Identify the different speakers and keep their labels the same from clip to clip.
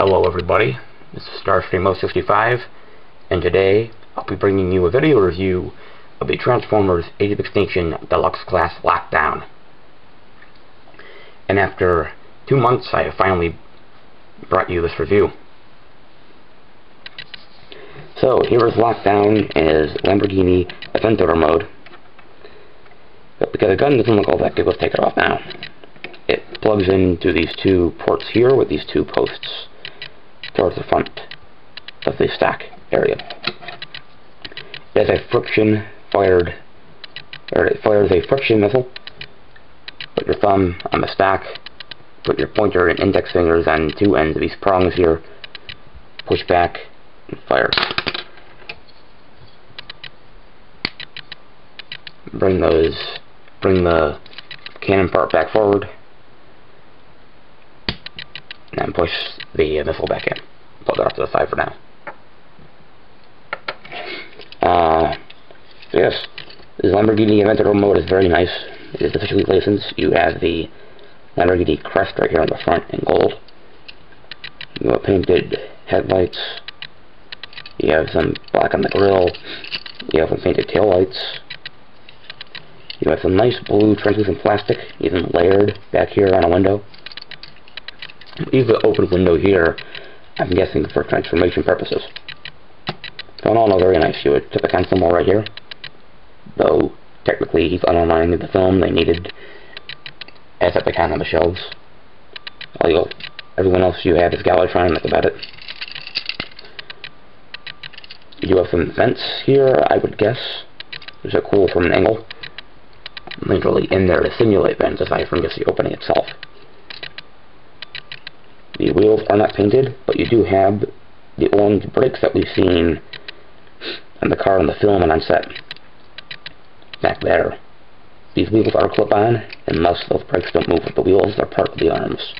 Speaker 1: Hello everybody, this is Starstream065, and today I'll be bringing you a video review of the Transformers Age of Extinction Deluxe Class Lockdown. And after 2 months I have finally brought you this review. So here is Lockdown is Lamborghini Aventador mode. But because the gun doesn't look all that good, let's take it off now. It plugs into these two ports here with these two posts towards the front of the stack area. It has a friction fired, or it fires a friction missile. Put your thumb on the stack, put your pointer and index fingers on two ends of these prongs here, push back, and fire. Bring the cannon part back forward, and push the missile back in. Pull it off to the side for now. So yes, this Lamborghini Aventador mode is very nice. It is officially licensed. You have the Lamborghini crest right here on the front in gold. You have painted headlights. You have some black on the grille. You have some painted taillights. You have some nice blue translucent plastic, even layered back here on a window. Leave the open window here, I'm guessing for transformation purposes. So in all, very nice. You would put the console right here, though technically he's unaligned in the film. They needed Decepticon on the shelves. Everyone else you have is Galvatron, and that's about it. You do have some vents here, I would guess. These are cool from an angle. Literally in there to simulate vents aside from just the opening itself. The wheels are not painted, but you do have the orange brakes that we've seen on the car in the film and on set. Back there. These wheels are clip-on, and thus those brakes don't move with the wheels, they're part of the arms.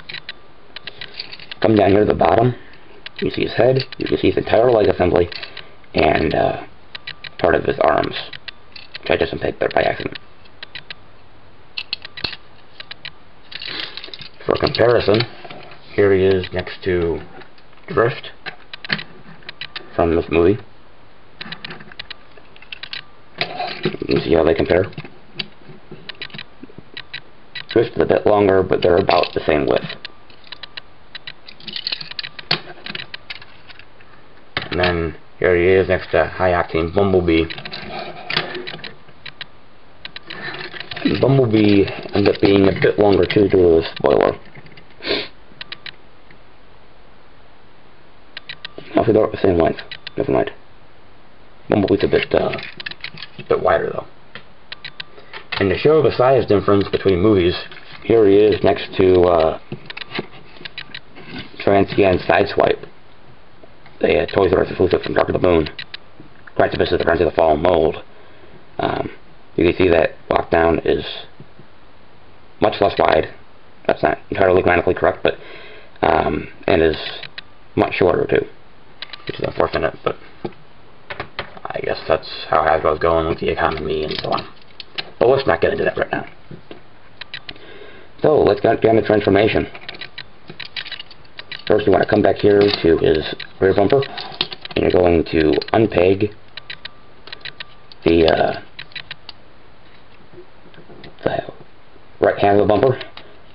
Speaker 1: Come down here to the bottom, you see his head, you can see his entire leg assembly, and part of his arms, which I just unpicked there by accident. For comparison, here he is next to Drift from this movie. You can see how they compare. Drift is a bit longer, but they're about the same width. And then here he is next to High Octane Bumblebee. And Bumblebee ends up being a bit longer too due to the spoiler. Actually, they're the same length. Never mind. Bumblebee's a bit wider though. And to show the size difference between movies, here he is next to Transcan Sideswipe, the Toys R Us exclusive from Dark of the Moon. Granted, this is the Granted the Fall mold. You can see that Lockdown is much less wide. That's not entirely grammatically correct, but and is much shorter too, which is unfortunate, but I guess that's how Hasbro's going with the economy and so on. But let's not get into that right now. So let's get down to transformation. First, you want to come back here to his rear bumper, and you're going to unpeg the right hand of the bumper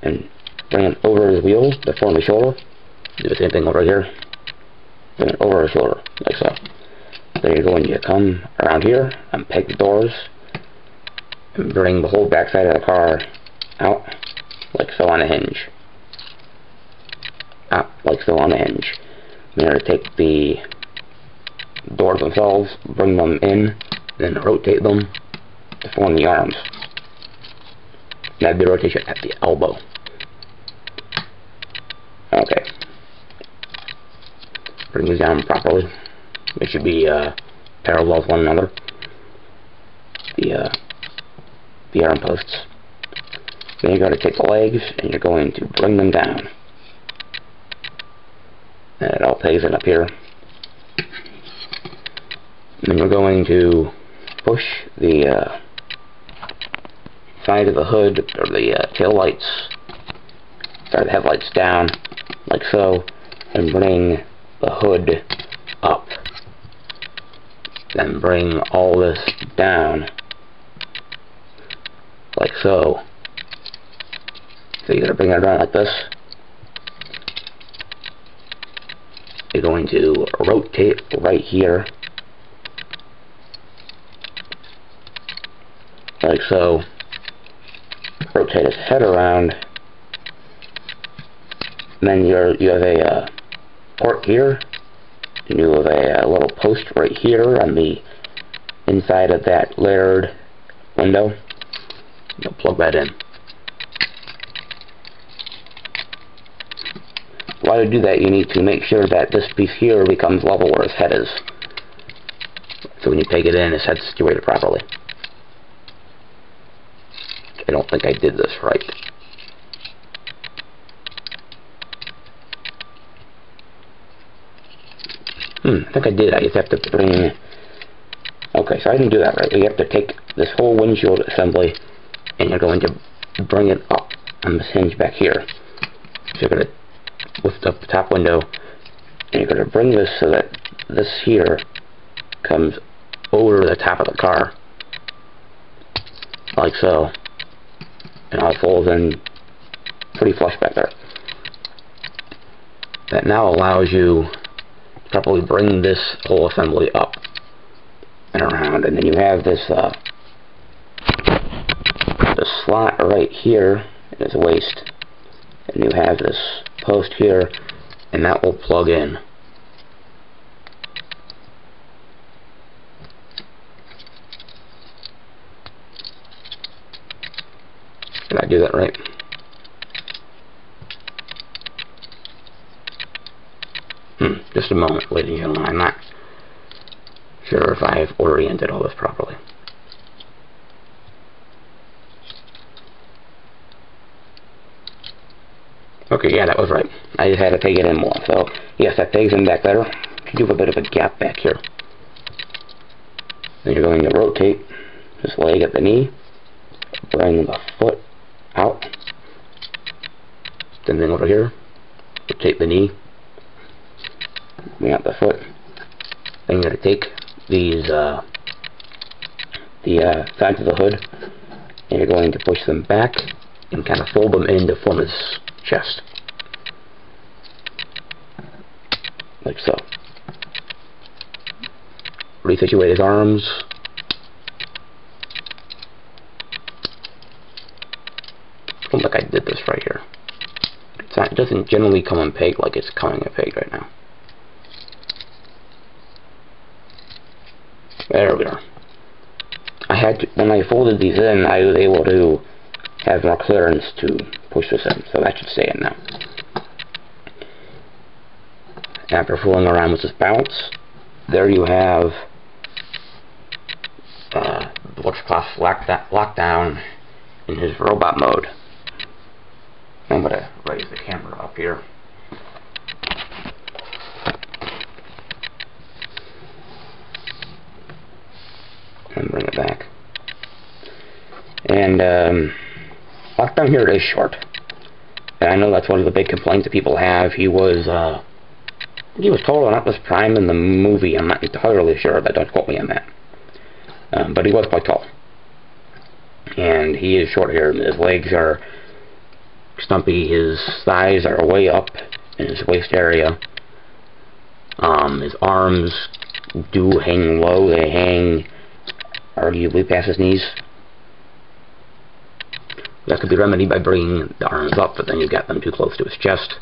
Speaker 1: and bring it over his wheels to form the shoulder. Do the same thing over here. Bring it over his shoulder, like so. Then you're going to come around here, unpeg the doors, and bring the whole backside of the car out, like so on a hinge. Out, like so on a hinge. Then you're going to take the doors themselves, bring them in, then rotate them to form the arms. That'd be rotation at the elbow. Okay. Bring these down properly. They should be parallel to one another. The arm posts. Then you're going to take the legs and you're going to bring them down. And it all pegs in up here. And then we're going to push the side of the hood, or the tail lights, or the headlights down, like so, and bring the hood up. Then bring all this down, like so. So you're going to bring it around like this. You're going to rotate right here, like so. Rotate his head around. And then you have a port here. And you have a little post right here on the inside of that layered window. You'll plug that in. While you do that, you need to make sure that this piece here becomes level where his head is. So when you take it in, his head's situated properly. I don't think I did this right. I think I did. I just have to bring... Okay, so I didn't do that right. You have to take this whole windshield assembly and you're going to bring it up on this hinge back here. So you're going to lift up the top window and you're going to bring this so that this here comes over the top of the car, like so. And all folds in pretty flush back there. That now allows you to properly bring this whole assembly up and around, and then you have this slot right here in its waist, and you have this post here, and that will plug in. Did I do that right? Just a moment, ladies and gentlemen. I'm not sure if I've oriented all this properly. Okay, yeah, that was right. I just had to take it in more. So, yes, that takes in back there. You have a bit of a gap back here. Then you're going to rotate this leg at the knee, bring the foot out, then over here, rotate the knee, bring out the foot. Then you're going to take these sides of the hood and you're going to push them back and kind of fold them in to form his chest, like so. Resituate his arms. I don't think I did this right here. It doesn't generally come in peg like it's coming in peg right now. There we are. When I folded these in, I was able to have more clearance to push this in, so that should stay in now. After fooling around with this bounce, there you have the Butchcloth lockdown in his robot mode. I'm going to raise the camera up here. And bring it back. And lockdown here is short. And I know that's one of the big complaints that people have. He was taller than Optimus Prime in the movie. I'm not entirely sure, but don't quote me on that. But he was quite tall. And he is short here. His legs are stumpy. His thighs are way up in his waist area. His arms do hang low. They hang arguably past his knees. That could be remedied by bringing the arms up, but then you got them too close to his chest.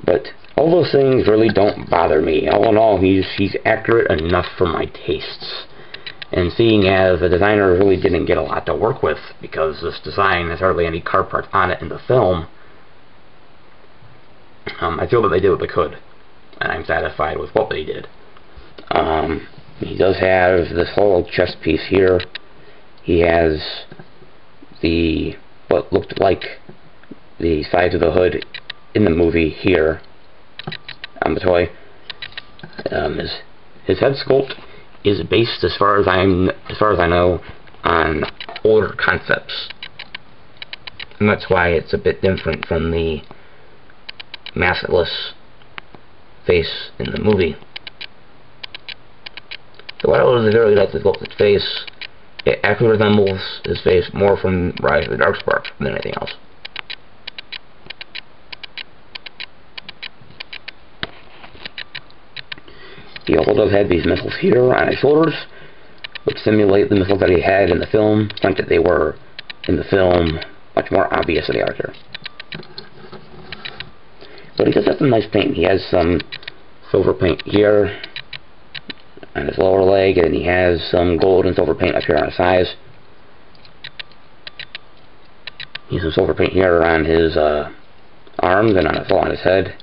Speaker 1: But all those things really don't bother me. All in all, he's accurate enough for my tastes. And seeing as the designer really didn't get a lot to work with, because this design has hardly any car parts on it in the film, I feel that they did what they could, and I'm satisfied with what they did. He does have this whole chest piece here. He has what looked like the sides of the hood in the movie here on the toy. His head sculpt is based, as far as I know, on older concepts. And that's why it's a bit different from the maskless face in the movie. So what I would really like to look at his face, it actually resembles his face more from Rise of the Darkspark than anything else. He also does have these missiles here on his shoulders, which simulate the missiles that he had in the film. Granted, they were in the film much more obvious than they are here. But he does have some nice paint. He has some silver paint here on his lower leg, and he has some gold and silver paint up here on his thighs. He has some silver paint here on his arms and on his head.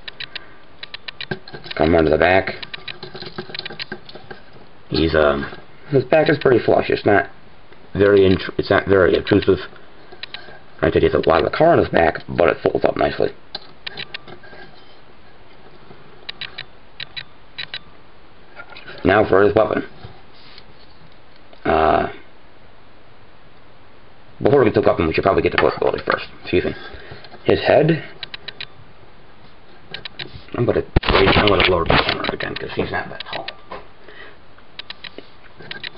Speaker 1: Come around to the back. He's his back is pretty flush. It's not very obtrusive. Granted, he has a lot of the car on his back, but it folds up nicely. Now for his weapon. Before we get to the weapon, we should probably get to possibility first. Excuse me. His head. I'm gonna lower the camera again because he's not that tall.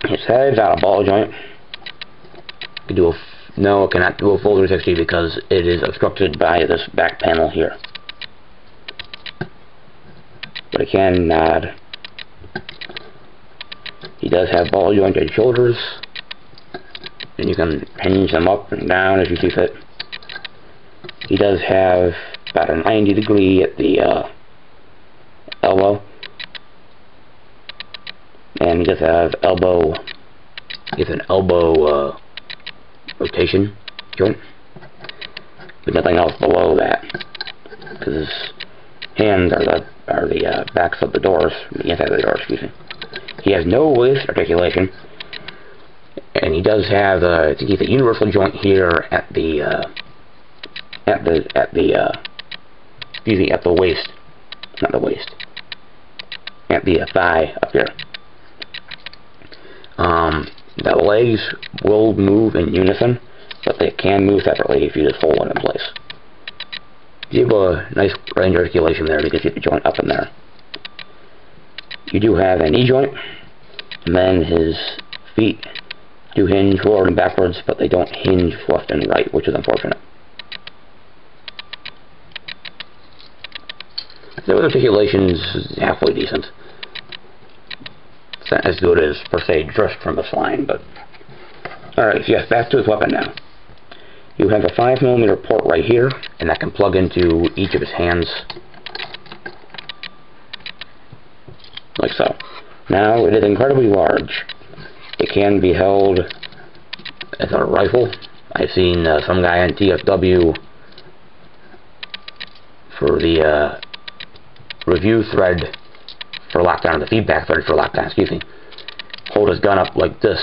Speaker 1: His head's out of ball joint. No, it cannot do a full 360 because it is obstructed by this back panel here. But it can nod. He does have ball jointed shoulders, and you can hinge them up and down as you see fit. He does have about a 90 degree at the elbow, and he does have elbow. It's an elbow rotation joint, but nothing else below that, because his hands are the backs of the doors, the inside of the door. Excuse me. He has no waist articulation, and he does have I think he's a universal joint here at the waist, not the waist, at the thigh up here. The legs will move in unison, but they can move separately if you just hold one in place. You have a nice range of articulation there because you get the joint up in there. You do have a knee joint, and then his feet do hinge forward and backwards, but they don't hinge left and right, which is unfortunate. So his articulation is halfway decent. It's not as good as, per se, just from this line, but... Alright, so yes, back to his weapon now. You have a 5mm port right here, and that can plug into each of his hands. Like so. Now, it is incredibly large. It can be held as a rifle. I've seen some guy on TFW for the review thread for Lockdown, the feedback thread for Lockdown, excuse me, hold his gun up like this,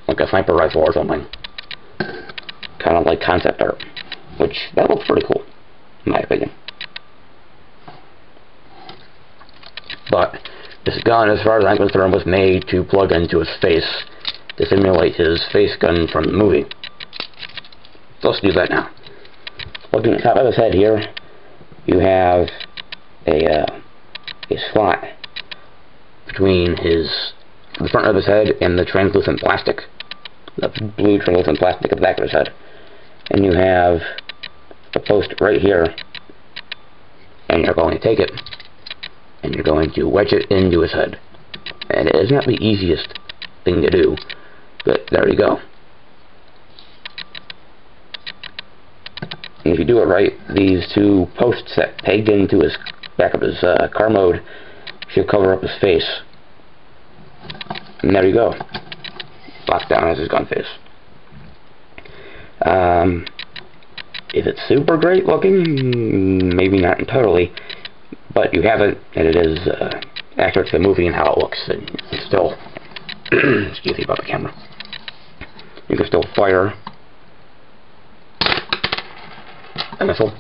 Speaker 1: like a sniper rifle or something. Kind of like concept art, which, that looks pretty cool, in my opinion. But this gun, as far as I'm concerned, was made to plug into his face to simulate his face gun from the movie. So let's do that now. Looking at the top of his head here, you have a slot between the front of his head and the translucent plastic, the blue translucent plastic at the back of his head. And you have a post right here, and you're going to take it, and you're going to wedge it into his head. And it is not the easiest thing to do, but there you go. And if you do it right, these two posts that pegged into his back of his car mode should cover up his face. And there you go. Locked down as his gun face. If it's super great looking, maybe not totally, but you have it, and it is accurate to the movie and how it looks, and it's still, excuse me about the camera, you can still fire a missile,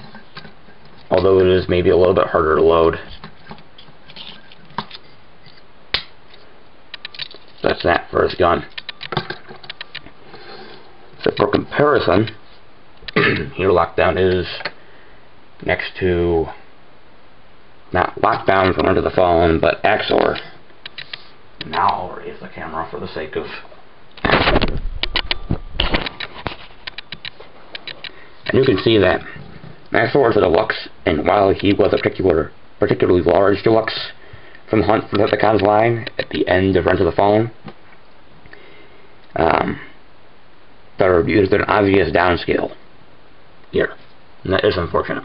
Speaker 1: although it is maybe a little bit harder to load. That's that for his gun. So for comparison, here Lockdown is next to, not Lockdown from Under the Fallen, but Axor. Now I'll raise the camera for the sake of... And you can see that Axor is a Deluxe, and while he was a particularly large Deluxe from Hunt from the Decepticons line at the end of Under the Fallen, there's an obvious downscale here, and that is unfortunate.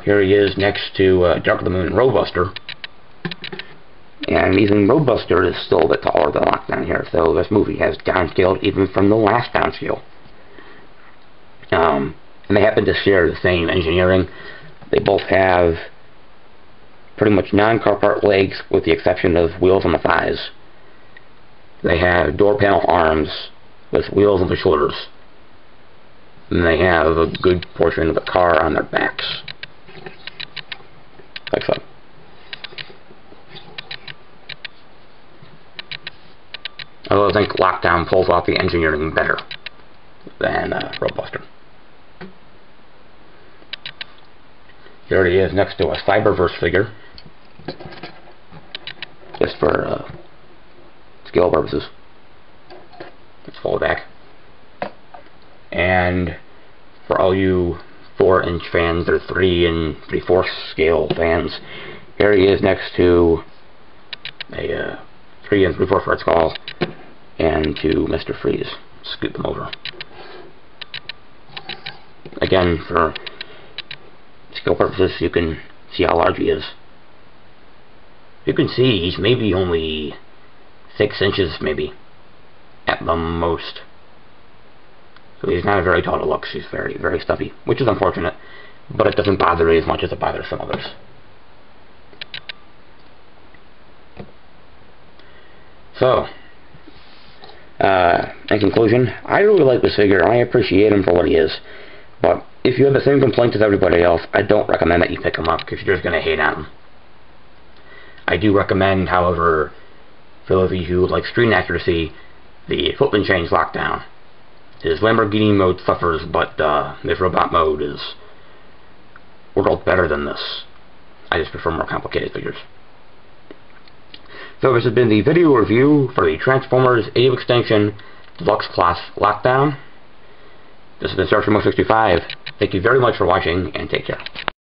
Speaker 1: Here he is next to Dark of the Moon and Roadbuster, and even Roadbuster is still a bit taller than Lockdown here, so this movie has downscaled even from the last downscale. And they happen to share the same engineering. They both have pretty much non-car part legs with the exception of wheels on the thighs. They have door panel arms with wheels on the shoulders. And they have a good portion of the car on their backs. Like so. Although I think Lockdown pulls off the engineering better than Roadbuster. Here he is next to a Cyberverse figure. Just for scale purposes. Let's fold it back. And for all you 4-inch fans or 3 3/4 scale fans, here he is next to a 3 3/4 Red Skull and to Mr. Freeze. Scoot them over. Again, for scale purposes, you can see how large he is. You can see he's maybe only 6 inches, maybe, at the most. So he's not a very tall Deluxe. He's very, very stuffy, which is unfortunate, but it doesn't bother me as much as it bothers some others. So, in conclusion, I really like this figure. I appreciate him for what he is, but if you have the same complaints as everybody else, I don't recommend that you pick him up because you're just going to hate on him. I do recommend, however, for those of you who like screen accuracy, the footman change Lockdown. His Lamborghini mode suffers, but this robot mode is world better than this. I just prefer more complicated figures. So this has been the video review for the Transformers Age of Extinction Deluxe Class Lockdown. This has been Star 65. Thank you very much for watching, and take care.